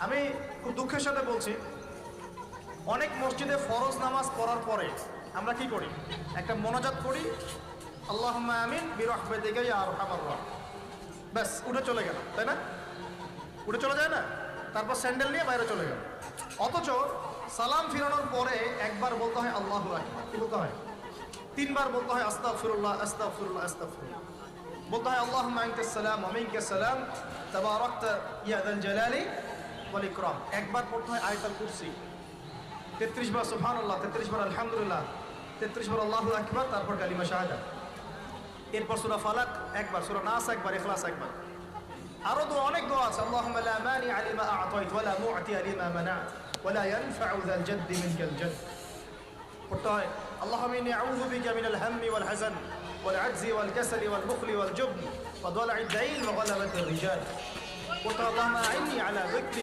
আমি খুব দুঃখের সাথে বলছি, অনেক মসজিদে ফরজ নামাজ পড়ার পরে আমরা কি করি, একটা মোনাজাত করি, আল্লাহুম্মা আমিন বিরহমাতিকা ইয়া আরহামার রাহিম, ব্যাস উঠে চলে গেল, তাই না? উঠে চলে যায় না, তারপর স্যান্ডেল নিয়ে বাইরে চলে গেল। অথচ সালাম ফিরানোর পরে একবার বলতে হয় আল্লাহু আকবার, কি বলতে হয়? তিনবার বলতে হয় আস্তাগফিরুল্লাহ আস্তাগফিরুল্লাহ আস্তাগফিরুল্লাহ, বলতে হয় আল্লাহুম্মা আনতাস সালাম ওয়া মিনকাস সালাম তাবারাকতা ইয়া যাল জালালি ওয়াল ইকরাম। একবার পড়তে হয় আয়াতুল কুরসি, 33 বার সুবহানাল্লাহ, 33 বার আলহামদুলিল্লাহ, 33 বার আল্লাহু আকবার, তারপর কালিমা শাহাদাত। এরপর সূরা ফালাক একবার, সূরা নাস একবার, ইখলাস একবার। আরো তো অনেক দোয়া আছে, আল্লাহুম্মা লা মানিআ লিমা আ'তাইত ওয়া লা মু'তিয়া লিমা মানা'ত ওয়া লা ইয়ানফা'ু যাল জাদ্দি মিনকাল জাদ। পড়তে হয় আল্লাহুম্মা ইন্নী আউযু বিকা মিনাল হাম্মি ওয়াল হাযান ওয়াল আজজি ওয়াল কাসালি ওয়াল বুখলি ওয়াল জুবন ওয়া দালা'id দাইন ওয়া গালাবাতির রিজাল। পড়তে হয় আল্লাহুম্মা আ'ইন্নী আলা যিকরি